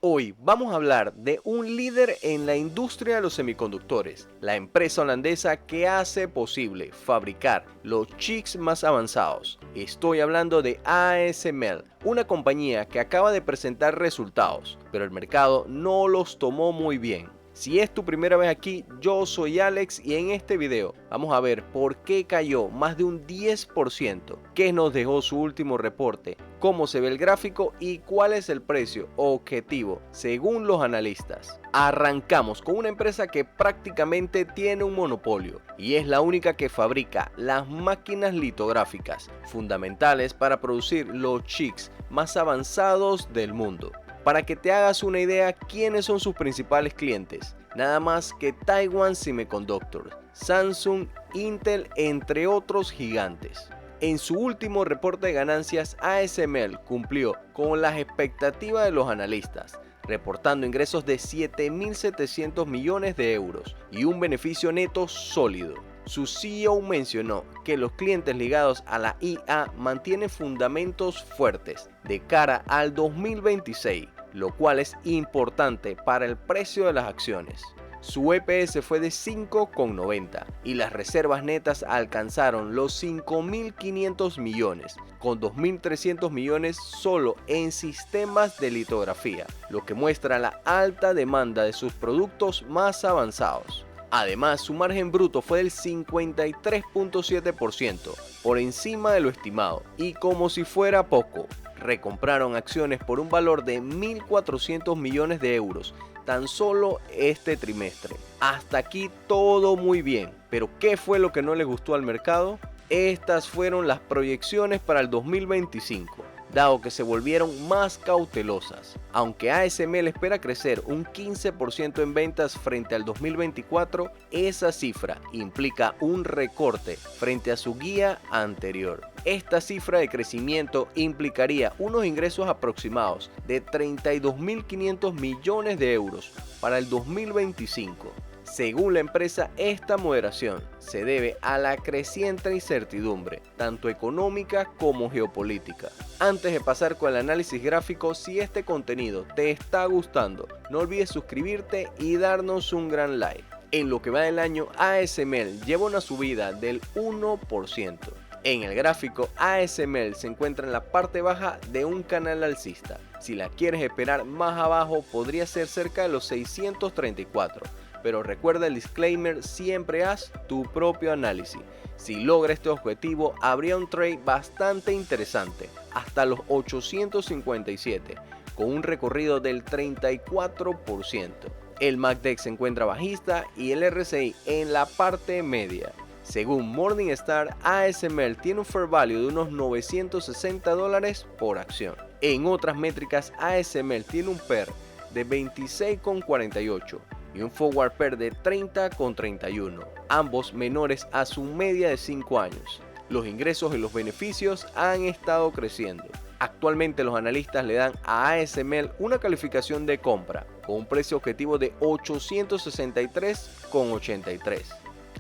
Hoy vamos a hablar de un líder en la industria de los semiconductores, la empresa holandesa que hace posible fabricar los chips más avanzados. Estoy hablando de ASML, una compañía que acaba de presentar resultados, pero el mercado no los tomó muy bien. Si es tu primera vez aquí, yo soy Alex y en este video vamos a ver por qué cayó más de un 10%, qué nos dejó su último reporte, cómo se ve el gráfico y cuál es el precio objetivo según los analistas. Arrancamos con una empresa que prácticamente tiene un monopolio y es la única que fabrica las máquinas litográficas fundamentales para producir los chips más avanzados del mundo. Para que te hagas una idea, ¿quiénes son sus principales clientes? Nada más que Taiwan Semiconductor, Samsung, Intel, entre otros gigantes. En su último reporte de ganancias, ASML cumplió con las expectativas de los analistas, reportando ingresos de 7.700 millones de euros y un beneficio neto sólido. Su CEO mencionó que los clientes ligados a la IA mantienen fundamentos fuertes de cara al 2026, lo cual es importante para el precio de las acciones. Su EPS fue de 5,90 y las reservas netas alcanzaron los 5.500 millones, con 2.300 millones solo en sistemas de litografía, lo que muestra la alta demanda de sus productos más avanzados. Además, su margen bruto fue del 53,7%, por encima de lo estimado, y como si fuera poco, recompraron acciones por un valor de 1.400 millones de euros tan solo este trimestre. Hasta aquí todo muy bien, pero ¿qué fue lo que no le gustó al mercado? Estas fueron las proyecciones para el 2025, dado que se volvieron más cautelosas. Aunque ASML espera crecer un 15% en ventas frente al 2024, esa cifra implica un recorte frente a su guía anterior. Esta cifra de crecimiento implicaría unos ingresos aproximados de 32.500 millones de euros para el 2025. Según la empresa, esta moderación se debe a la creciente incertidumbre, tanto económica como geopolítica. Antes de pasar con el análisis gráfico, si este contenido te está gustando, no olvides suscribirte y darnos un gran like. En lo que va del año, ASML lleva una subida del 1%. En el gráfico, ASML se encuentra en la parte baja de un canal alcista. Si la quieres esperar más abajo, podría ser cerca de los 634. Pero recuerda el disclaimer, siempre haz tu propio análisis. Si logra este objetivo, habría un trade bastante interesante, hasta los 857, con un recorrido del 34%. El MACD se encuentra bajista y el RSI en la parte media. Según Morningstar, ASML tiene un fair value de unos $960 por acción. En otras métricas, ASML tiene un PER de 26,48 y un forward PER de 30,31, ambos menores a su media de 5 años. Los ingresos y los beneficios han estado creciendo. Actualmente los analistas le dan a ASML una calificación de compra con un precio objetivo de 863,83.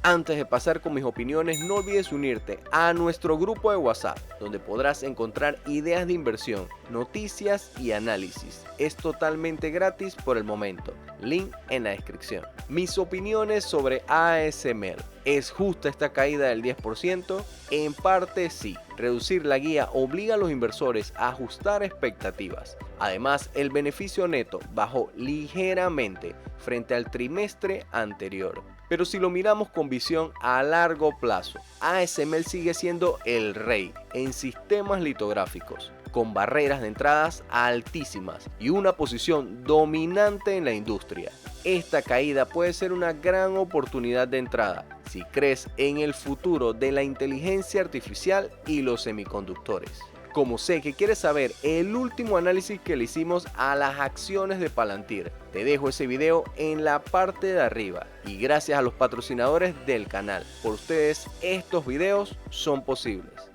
Antes de pasar con mis opiniones, no olvides unirte a nuestro grupo de WhatsApp, donde podrás encontrar ideas de inversión, noticias y análisis. Es totalmente gratis por el momento. Link en la descripción. Mis opiniones sobre ASML. ¿Es justa esta caída del 10%? En parte sí. Reducir la guía obliga a los inversores a ajustar expectativas. Además, el beneficio neto bajó ligeramente frente al trimestre anterior. Pero si lo miramos con visión a largo plazo, ASML sigue siendo el rey en sistemas litográficos, con barreras de entradas altísimas y una posición dominante en la industria. Esta caída puede ser una gran oportunidad de entrada si crees en el futuro de la inteligencia artificial y los semiconductores. Como sé que quieres saber el último análisis que le hicimos a las acciones de Palantir, te dejo ese video en la parte de arriba. Y gracias a los patrocinadores del canal, por ustedes estos videos son posibles.